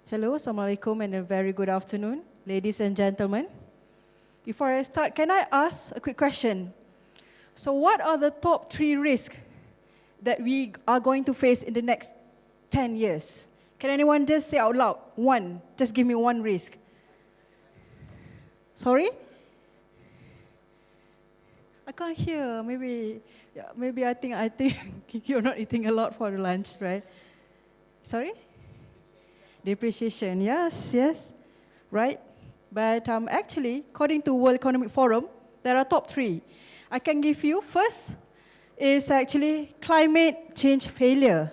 Hello, Assalamualaikum, and a very good afternoon, ladies and gentlemen. Before I start, can I ask a quick question? So what are the top 3 risks that we are going to face in the next 10 years? Can anyone just say out loud, one, just give me one risk. Sorry? I can't hear, maybe I think you're not eating a lot for the lunch, right? Sorry? Depreciation, yes, right? But actually, according to World Economic Forum, there are top 3. I can give you, first is actually climate change failure.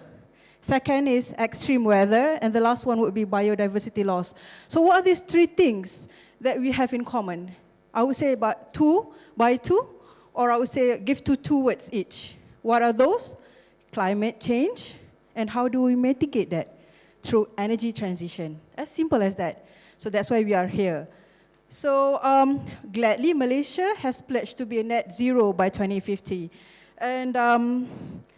Second is extreme weather, and the last one would be biodiversity loss. So what are these 3 things that we have in common? I would say about 2, or I would say give 2 words each. What are those? Climate change, and how do we mitigate that? Through energy transition. As simple as that. So that's why we are here. So gladly, Malaysia has pledged to be a net zero by 2050. And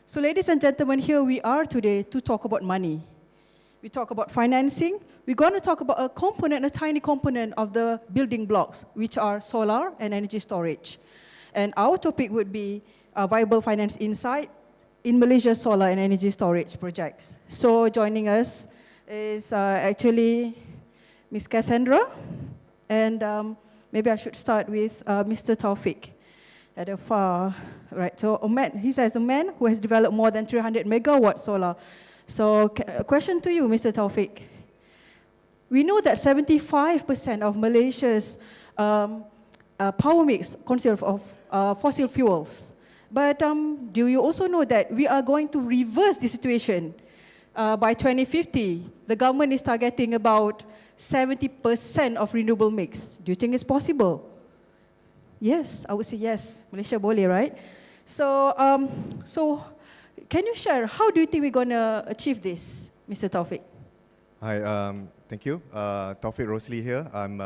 so ladies and gentlemen, here we are today to talk about money. We talk about financing. We're going to talk about a tiny component of the building blocks, which are solar and energy storage. And our topic would be viable finance insight in Malaysia's solar and energy storage projects. So joining us is actually Ms. Cassandra, and maybe I should start with Mr. Taufik at the far right. So he says a man who has developed more than 300 megawatt solar. So a question to you, Mr. Taufik. We know that 75% of Malaysia's power mix consists of fossil fuels. But do you also know that we are going to reverse the situation? By 2050, the government is targeting about 70% of renewable mix. Do you think it's possible? Yes, I would say yes. Malaysia boleh, right? So can you share, how do you think we're going to achieve this, Mr. Taufik? Hi, thank you. Taufik Rosli here. I'm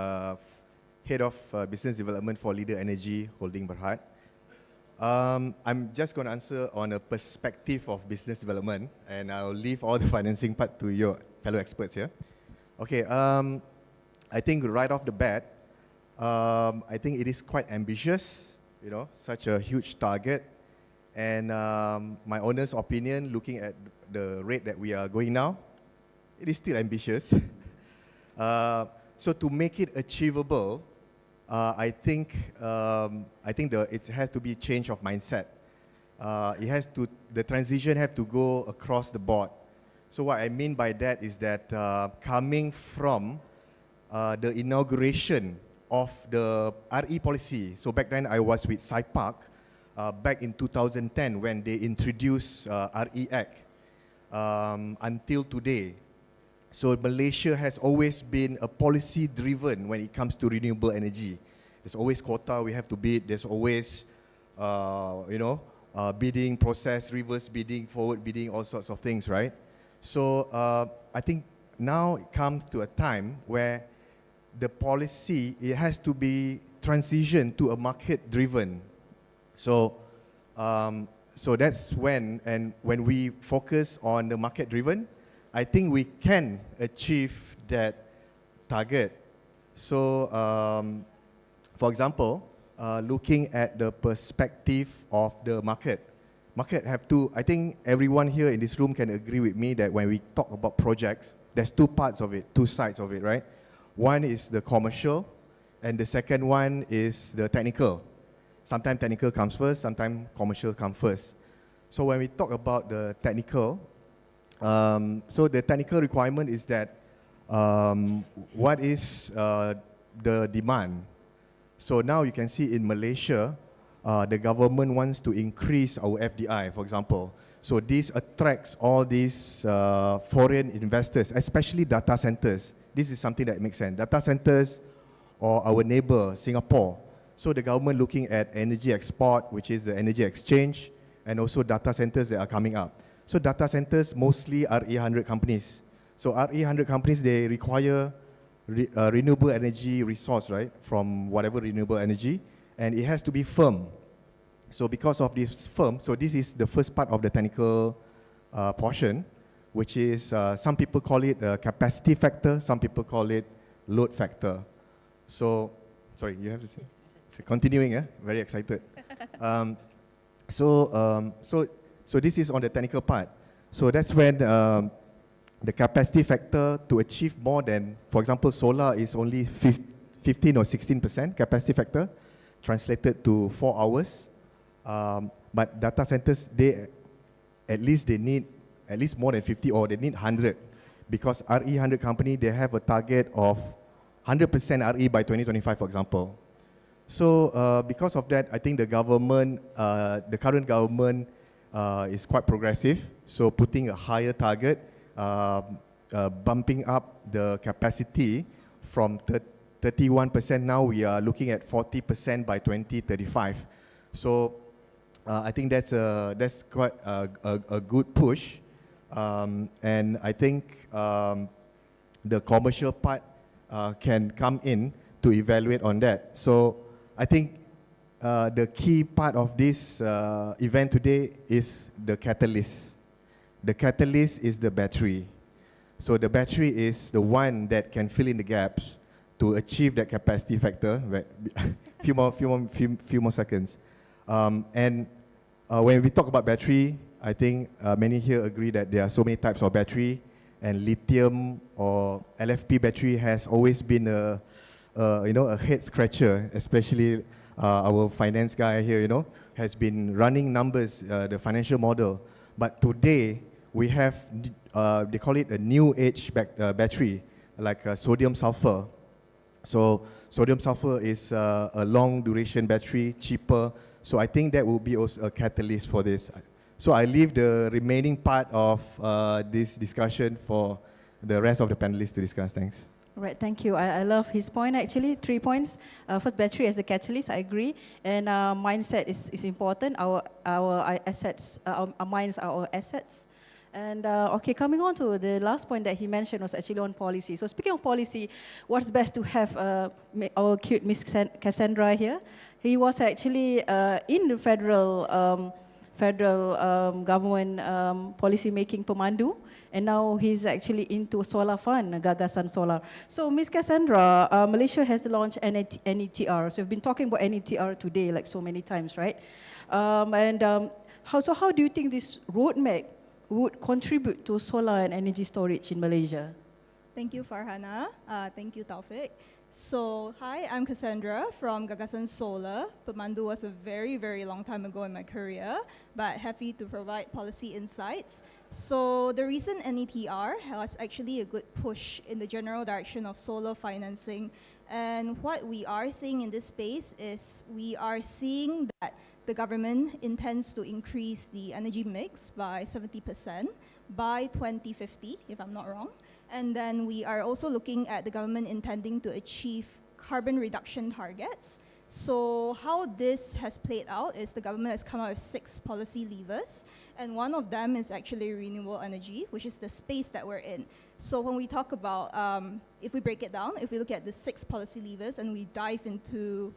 Head of Business Development for Leader Energy Holding Berhad. I'm just going to answer on a perspective of business development, and I'll leave all the financing part to your fellow experts here. Okay, I think right off the bat, I think it is quite ambitious, such a huge target. And my honest opinion, looking at the rate that we are going now, it is still ambitious. So to make it achievable, I think it has to be change of mindset. The transition has to go across the board. So what I mean by that is that coming from the inauguration of the RE policy. So back then I was with SciPark back in 2010 when they introduced RE Act until today. So Malaysia has always been a policy driven when it comes to renewable energy. There's always quota we have to bid. There's always, bidding process, reverse bidding, forward bidding, all sorts of things, right? So I think now it comes to a time where the policy, it has to be transitioned to a market driven. So that's when we focus on the market driven, I think we can achieve that target. So, for example, looking at the perspective of the market I think everyone here in this room can agree with me that when we talk about projects, there's 2 parts of it, 2 sides of it, right? One is the commercial, and the second one is the technical. Sometimes technical comes first, sometimes commercial comes first. So when we talk about the technical, so the technical requirement is that what is the demand? So now you can see in Malaysia, the government wants to increase our FDI, for example. So this attracts all these foreign investors, especially data centers. This is something that makes sense. Data centers or our neighbor, Singapore. So the government looking at energy export, which is the energy exchange, and also data centers that are coming up. So data centers mostly are RE100 companies. So RE100 companies, they require renewable energy resource, right, from whatever renewable energy, and it has to be firm. So because of this firm, so this is the first part of the technical portion, which is, some people call it a capacity factor, some people call it load factor. So, sorry, you have to say? So continuing, very excited. So this is on the technical part. So that's when the capacity factor to achieve more than, for example, solar is only 15 or 16% capacity factor, translated to 4 hours. But data centers, they need at least more than 50, or they need 100, because RE100 company, they have a target of 100% RE by 2025, for example. So because of that, I think the government, the current government is quite progressive. So putting a higher target, bumping up the capacity from 31%, now we are looking at 40% by 2035. So I think that's quite a good push. And I think the commercial part can come in to evaluate on that. So I think the key part of this event today is the catalyst. The catalyst is the battery. So the battery is the one that can fill in the gaps to achieve that capacity factor. few more seconds. And when we talk about battery, I think many here agree that there are so many types of battery, and lithium or LFP battery has always been a head scratcher, especially our finance guy here, has been running numbers, the financial model. But today, we have, they call it a new age battery, like sodium sulfur. So sodium sulfur is a long duration battery, cheaper. So I think that will be also a catalyst for this. So I leave the remaining part of this discussion for the rest of the panelists to discuss. Thanks. Right, thank you. I love his point, actually. 3 points. First, battery as the catalyst, I agree. And mindset is important. Our assets, our minds are our assets. And okay, coming on to the last point that he mentioned was actually on policy. So speaking of policy, what's best to have our cute Miss Cassandra here? He was actually in the federal government policy making pemandu, and now he's actually into solar fund, Gagasan Solar. So Ms. Cassandra, Malaysia has launched NETR. So we've been talking about NETR today like so many times, right? How do you think this roadmap would contribute to solar and energy storage in Malaysia? Thank you, Farhana. Thank you, Taufik. So, hi, I'm Cassandra from Gagasan Solar. Pemandu was a very, very long time ago in my career, but happy to provide policy insights. So, the recent NETR was actually a good push in the general direction of solar financing. And what we are seeing in this space is we are seeing that the government intends to increase the energy mix by 70% by 2050, if I'm not wrong. And then we are also looking at the government intending to achieve carbon reduction targets. So how this has played out is the government has come out with 6 policy levers, and one of them is actually renewable energy, which is the space that we're in. So when we talk about, if we break it down, if we look at the 6 policy levers and we dive into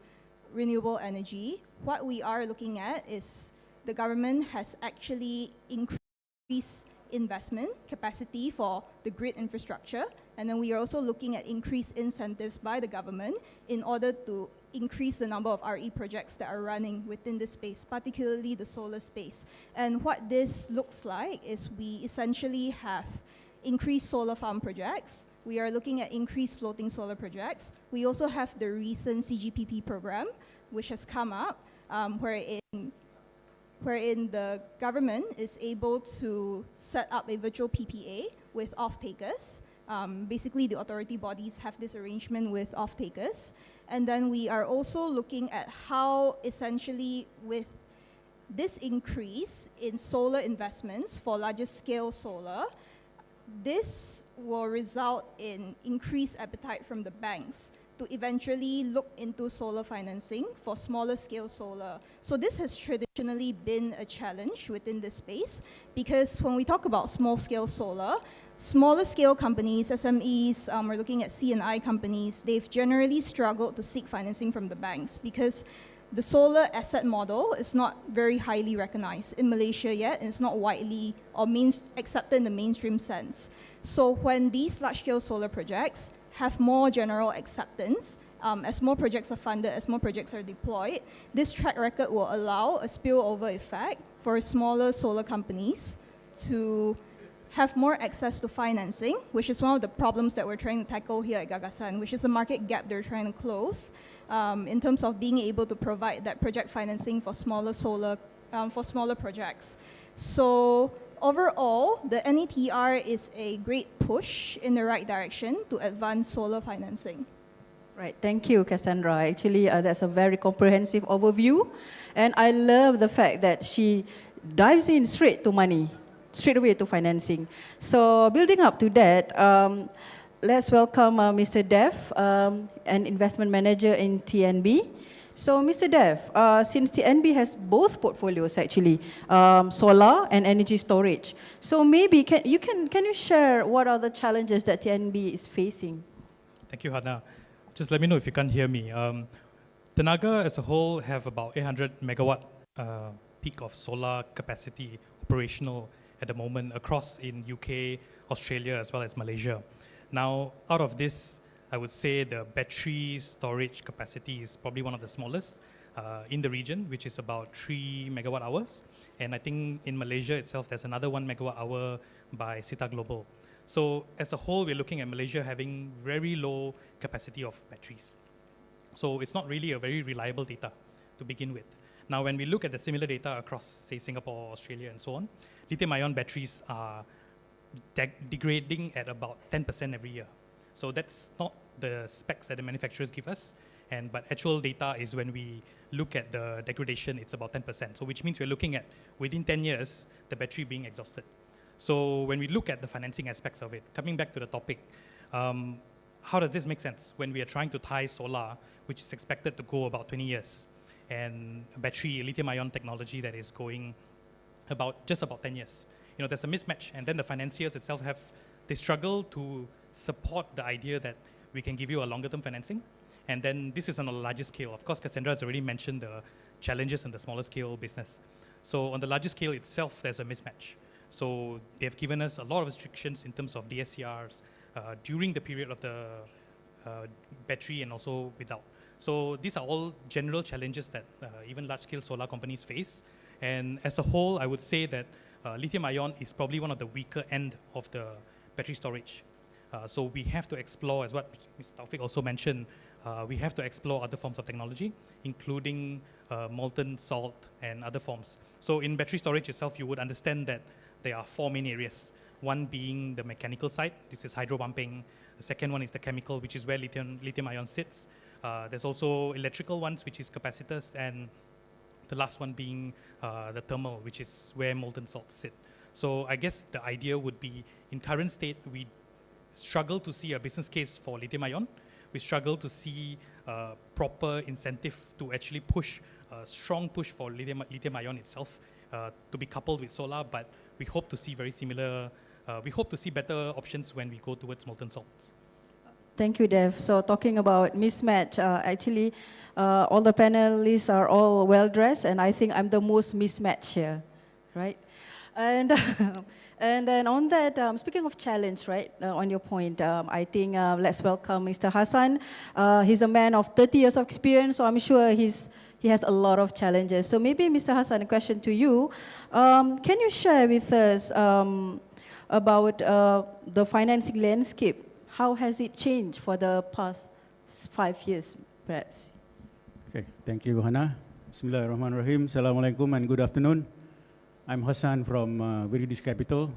renewable energy, what we are looking at is the government has actually increased investment capacity for the grid infrastructure, and then we are also looking at increased incentives by the government in order to increase the number of RE projects that are running within the space, particularly the solar space. And what this looks like is we essentially have increased solar farm projects. We are looking at increased floating solar projects. We also have the recent CGPP program, which has come up, wherein the government is able to set up a virtual PPA with off-takers. Basically, the authority bodies have this arrangement with off-takers. And then we are also looking at how essentially with this increase in solar investments for larger scale solar, this will result in increased appetite from the banks to eventually look into solar financing for smaller scale solar. So this has traditionally been a challenge within this space, because when we talk about small scale solar, smaller scale companies, SMEs, we're looking at C&I companies, they've generally struggled to seek financing from the banks because the solar asset model is not very highly recognized in Malaysia yet, and it's not widely or accepted in the mainstream sense. So when these large-scale solar projects have more general acceptance, as more projects are funded, as more projects are deployed, this track record will allow a spillover effect for smaller solar companies to have more access to financing, which is one of the problems that we're trying to tackle here at Gagasan, which is a market gap they're trying to close in terms of being able to provide that project financing for smaller projects. So overall, the NETR is a great push in the right direction to advance solar financing. Right, thank you, Cassandra. Actually, that's a very comprehensive overview. And I love the fact that she dives in straight to money, straight away to financing. So building up to that, let's welcome Mr. Dev, an investment manager in TNB. So Mr. Dev, since TNB has both portfolios actually, solar and energy storage. So maybe can you share what are the challenges that TNB is facing? Thank you, Hannah. Just let me know if you can't hear me. Tenaga as a whole have about 800 megawatt peak of solar capacity operational at the moment across in UK, Australia, as well as Malaysia. Now, out of this, I would say the battery storage capacity is probably one of the smallest in the region, which is about 3 megawatt hours. And I think in Malaysia itself, there's another 1 megawatt hour by Sita Global. So as a whole, we're looking at Malaysia having very low capacity of batteries. So it's not really a very reliable data to begin with. Now, when we look at the similar data across, say, Singapore, Australia, and so on, lithium-ion batteries are degrading at about 10% every year. So that's not the specs that the manufacturers give us. But actual data is when we look at the degradation, it's about 10%. So which means we're looking at, within 10 years, the battery being exhausted. So when we look at the financing aspects of it, coming back to the topic, how does this make sense when we are trying to tie solar, which is expected to go about 20 years, and a battery, lithium-ion technology that is going just about 10 years? You know, there's a mismatch, and then the financiers itself they struggle to support the idea that we can give you a longer-term financing, and then this is on a larger scale. Of course, Cassandra has already mentioned the challenges in the smaller scale business. So on the larger scale itself, there's a mismatch. So they've given us a lot of restrictions in terms of DSCRs during the period of the battery and also without. So these are all general challenges that even large-scale solar companies face. And as a whole, I would say that lithium-ion is probably one of the weaker end of the battery storage. So we have to explore, as what Mr. Taufik also mentioned, we have to explore other forms of technology, including molten salt and other forms. So in battery storage itself, you would understand that there are 4 main areas. One being the mechanical side. This is hydro pumping. The second one is the chemical, which is where lithium-ion sits. There's also electrical ones, which is capacitors, and the last one being the thermal, which is where molten salts sit. So I guess the idea would be, in current state, we struggle to see a business case for lithium-ion. We struggle to see proper incentive to actually push, a strong push for lithium-ion itself to be coupled with solar, but we hope to see we hope to see better options when we go towards molten salts. Thank you, Dev. So talking about mismatch, actually, all the panelists are all well-dressed, and I think I'm the most mismatched here, right? And and then on that, speaking of challenge, right, on your point, I think let's welcome Mr. Hassan. He's a man of 30 years of experience, so I'm sure he has a lot of challenges. So maybe, Mr. Hassan, a question to you. Can you share with us about the financing landscape? How has it changed for the past 5 years, perhaps? Okay, thank you, Hannah. Bismillahirrahmanirrahim. Assalamualaikum and good afternoon. I'm Hassan from Viridis Capital.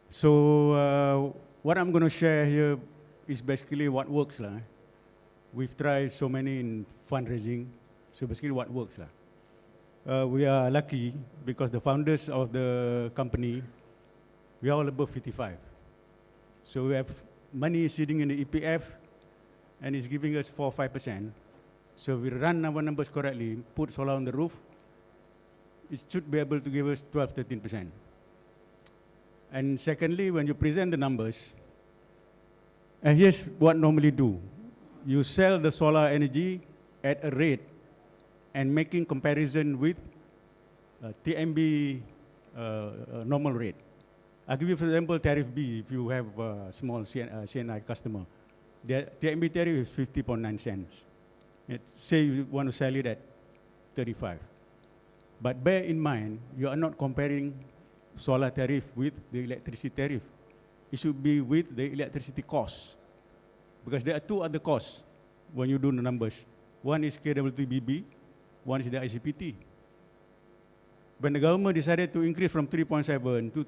So what I'm going to share here is basically what works. We've tried so many in fundraising, so basically what works. We are lucky because the founders of the company, we are all above 55. So we have money sitting in the EPF and it's giving us 4 or 5%. So we run our numbers correctly, put solar on the roof, it should be able to give us 12, 13%. And secondly, when you present the numbers, and here's what normally do. You sell the solar energy at a rate and making comparison with TMB normal rate. I'll give you, for example, tariff B if you have a small CNI customer. The TMB tariff is 50.9 cents. Say you want to sell it at 35. But bear in mind, you are not comparing solar tariff with the electricity tariff. It should be with the electricity cost. Because there are two other costs when you do the numbers. One is KWTBB, one is the ICPT. When the government decided to increase from 3.7 to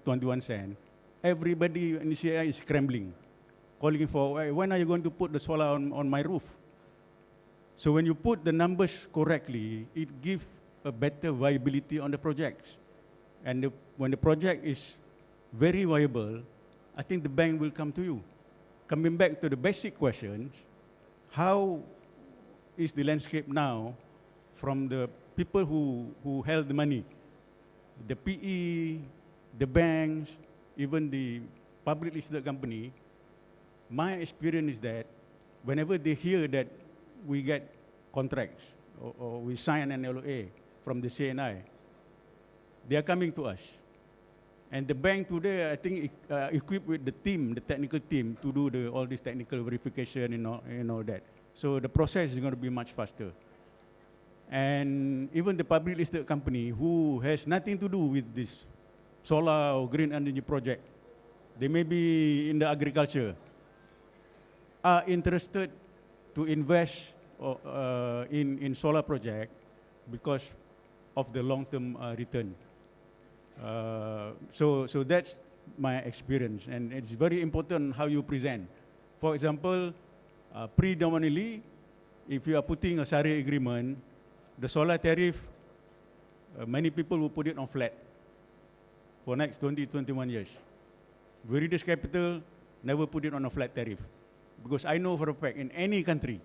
21 cents, everybody in CI is scrambling, calling for, "Hey, when are you going to put the solar on my roof?" So when you put the numbers correctly, it gives a better viability on the projects. And when the project is very viable, I think the bank will come to you. Coming back to the basic questions, how is the landscape now from the people who held the money, the PE, the banks, even the public listed company? My experience is that whenever they hear that we get contracts or we sign an LOA from the CNI, they are coming to us. And the bank today, I think, equipped with the team, the technical team, to do all this technical verification and all that. So the process is going to be much faster. And even the public listed company who has nothing to do with this solar or green energy project, they may be in the agriculture, are interested to invest in solar project because of the long-term return. So that's my experience, and it's very important how you present. For example, predominantly, if you are putting a SARI agreement, the solar tariff, many people will put it on flat for next 20, 21 years. Veritas Capital never put it on a flat tariff, because I know for a fact in any country,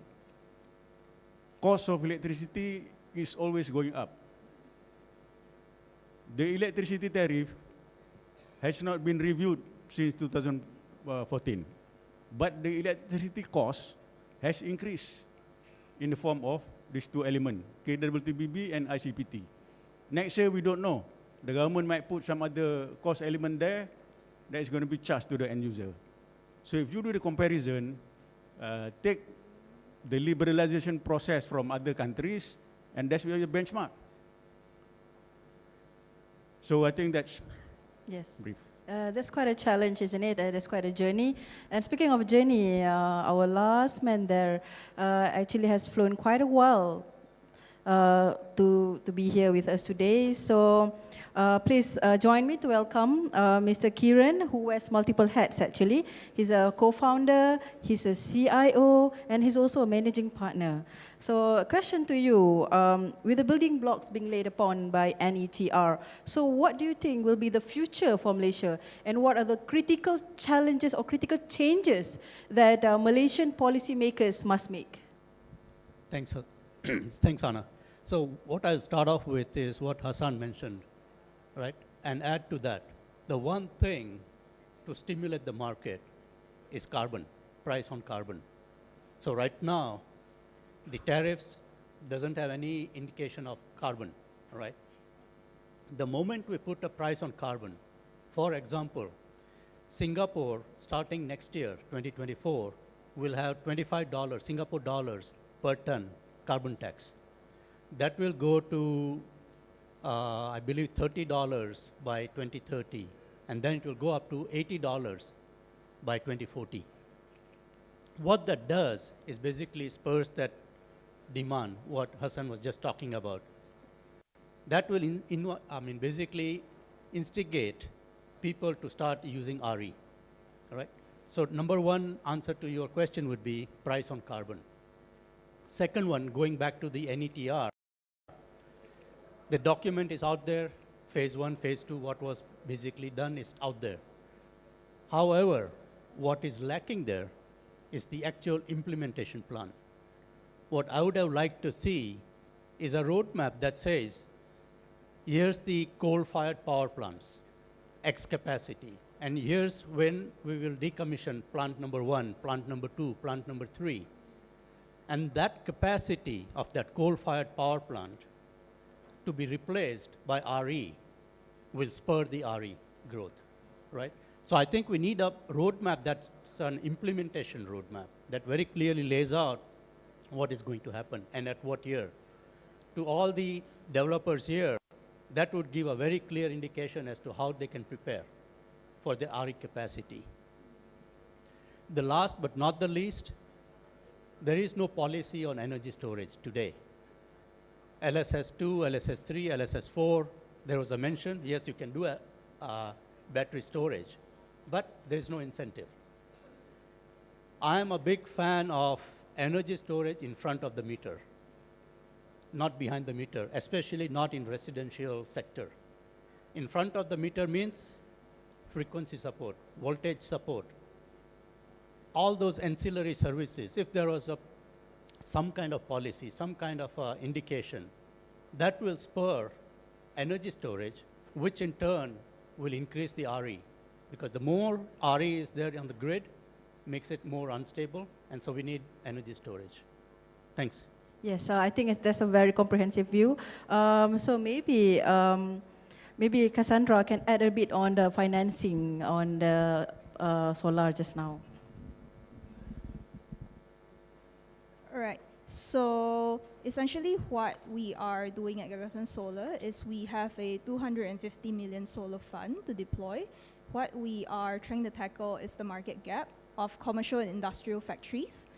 cost of electricity is always going up. The electricity tariff has not been reviewed since 2014, but the electricity cost has increased in the form of these two elements, KWTBB and ICPT. Next year, we don't know. The government might put some other cost element there that is going to be charged to the end user. So if you do the comparison, take the liberalization process from other countries, and that's where you benchmark. So I think that's Yes. brief. That's quite a challenge, isn't it? That's quite a journey. And speaking of journey, our last man there actually has flown quite a while to be here with us today. So please join me to welcome Mr. Kiran, who wears multiple hats actually. He's a co-founder, he's a CIO, and he's also a managing partner. So a question to you, with the building blocks being laid upon by NETR, so what do you think will be the future for Malaysia, and what are the critical challenges or critical changes that Malaysian policymakers must make? Thanks, thanks, Anna. So what I'll start off with is what Hassan mentioned, right? And add to that, the one thing to stimulate the market is carbon, price on carbon. So right now, the tariffs doesn't have any indication of carbon, right? The moment we put a price on carbon, for example, Singapore, starting next year, 2024, will have $25 Singapore dollars per ton carbon tax. That will go to, I believe, $30 by 2030, and then it will go up to $80 by 2040. What that does is basically spurs that demand, what Hassan was just talking about. That will basically instigate people to start using RE, all right? So number one answer to your question would be price on carbon. Second one, going back to the NETR, the document is out there, phase one, phase two, what was basically done is out there. However, what is lacking there is the actual implementation plan. What I would have liked to see is a roadmap that says, here's the coal-fired power plants, X capacity, and here's when we will decommission plant number one, plant number two, plant number three. And that capacity of that coal-fired power plant to be replaced by RE will spur the RE growth, right? So I think we need a roadmap that's an implementation roadmap that very clearly lays out what is going to happen and at what year. To all the developers here, that would give a very clear indication as to how they can prepare for the RE capacity. The last but not the least, there is no policy on energy storage today. LSS2, LSS3, LSS4, there was a mention, yes, you can do a battery storage, but there is no incentive. I am a big fan of energy storage in front of the meter, not behind the meter, especially not in residential sector. In front of the meter means frequency support, voltage support, all those ancillary services. If there was some kind of policy, some kind of indication, that will spur energy storage, which in turn will increase the RE. Because the more RE is there on the grid, makes it more unstable, and so we need energy storage. Thanks. Yes, I think that's a very comprehensive view. So maybe Cassandra can add a bit on the financing on the solar just now. All right. So essentially what we are doing at Gagasan Solar is we have a 250 million solar fund to deploy. What we are trying to tackle is the market gap of commercial and industrial factories,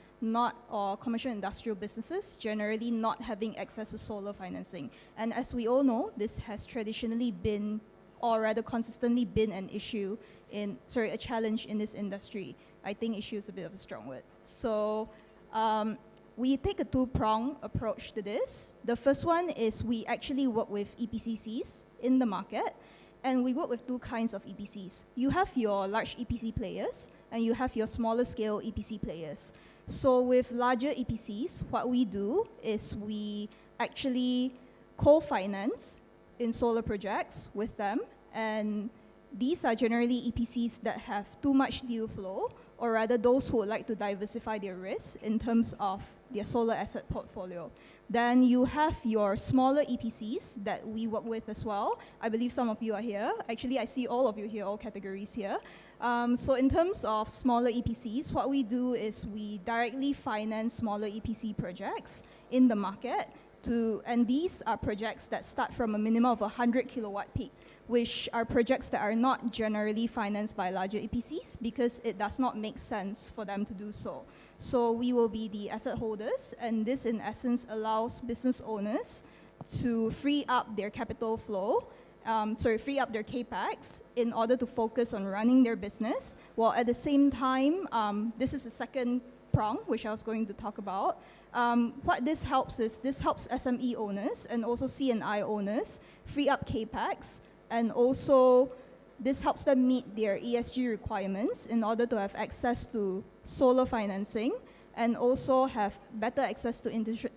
or commercial industrial businesses generally not having access to solar financing. And as we all know, this has traditionally been, or rather consistently been an issue a challenge in this industry. I think issue is a bit of a strong word. So we take a two-pronged approach to this. The first one is we actually work with EPCCs in the market, and we work with two kinds of EPCs. You have your large EPC players, and you have your smaller scale EPC players. So with larger EPCs, what we do is we actually co-finance in solar projects with them, and these are generally EPCs that have too much deal flow, or rather those who would like to diversify their risks in terms of their solar asset portfolio. Then you have your smaller EPCs that we work with as well. I believe some of you are here. Actually, I see all of you here, all categories here. So in terms of smaller EPCs, what we do is we directly finance smaller EPC projects in the market, and these are projects that start from a minimum of 100 kilowatt peak, which are projects that are not generally financed by larger EPCs because it does not make sense for them to do so. So we will be the asset holders, and this in essence allows business owners to free up their capital flow, free up their CAPEX in order to focus on running their business, while at the same time, this is the second prong, which I was going to talk about. What this helps is, this helps SME owners and also C&I owners free up CAPEX, and also this helps them meet their ESG requirements in order to have access to solar financing and also have better access to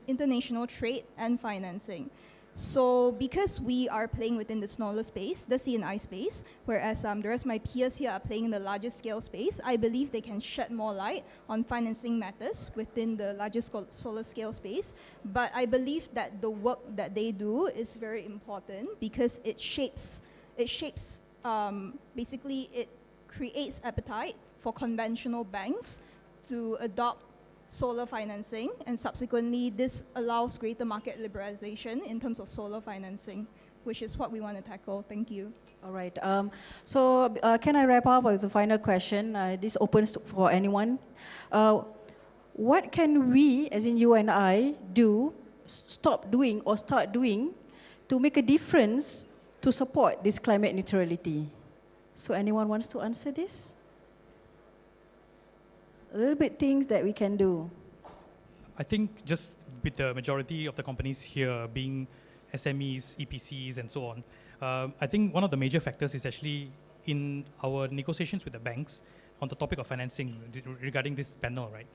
international trade and financing. So because we are playing within the smaller space, the C&I space, whereas the rest of my peers here are playing in the larger scale space, I believe they can shed more light on financing matters within the larger solar scale space. But I believe that the work that they do is very important because it basically it creates appetite for conventional banks to adopt solar financing, and subsequently this allows greater market liberalization in terms of solar financing, which is what we want to tackle. Thank you. All right. So can I wrap up with the final question? This opens for anyone. What can we, as in you and I, stop doing or start doing to make a difference to support this climate neutrality? So anyone wants to answer this? A little bit things that we can do. I think just with the majority of the companies here being SMEs, EPCs, and so on, I think one of the major factors is actually in our negotiations with the banks on the topic of financing regarding this panel, right?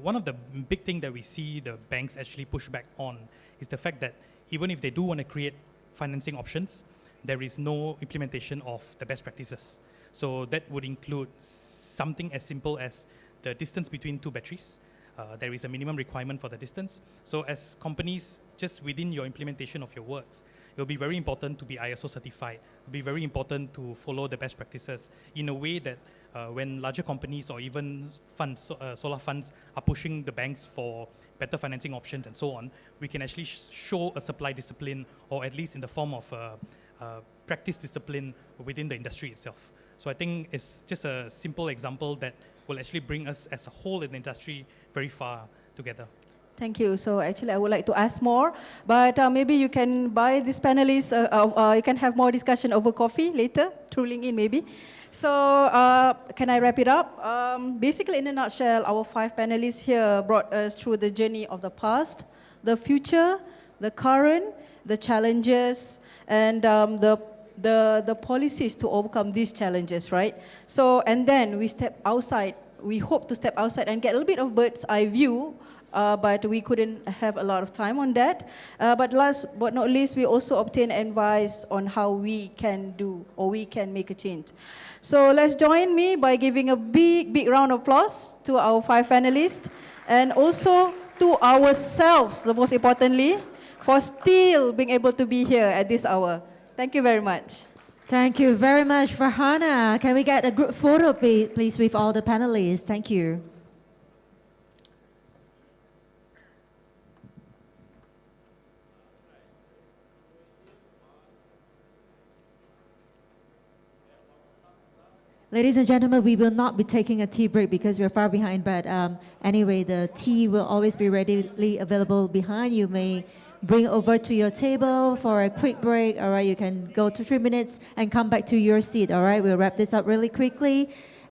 One of the big things that we see the banks actually push back on is the fact that even if they do want to create financing options, there is no implementation of the best practices. So that would include something as simple as the distance between two batteries. there is a minimum requirement for the distance. So as companies, just within your implementation of your works, it will be very important to be ISO certified. It will be very important to follow the best practices in a way that when larger companies or even funds, solar funds are pushing the banks for better financing options and so on, we can actually show a supply discipline, or at least in the form of practice discipline within the industry itself. So I think it's just a simple example that will actually bring us as a whole in the industry very far together. Thank you. So actually, I would like to ask more, but maybe you can buy these panelists, you can have more discussion over coffee later, through LinkedIn maybe. So can I wrap it up? Basically, in a nutshell, our 5 panelists here brought us through the journey of the past, the future, the current, the challenges, and the policies to overcome these challenges, right? So, and then we step outside. We hope to step outside and get a little bit of bird's eye view, but we couldn't have a lot of time on that. But last but not least, we also obtain advice on how we can do or we can make a change. So let's join me by giving a big, big round of applause to our 5 panelists, and also to ourselves, the most importantly, for still being able to be here at this hour. Thank you very much. Thank you very much, Farhana. Can we get a group photo, please, with all the panelists? Thank you. Ladies and gentlemen, we will not be taking a tea break because we're far behind, but anyway, the tea will always be readily available behind. You may bring over to your table for a quick break, all right? You can go to 3 minutes and come back to your seat, all right? We'll wrap this up really quickly.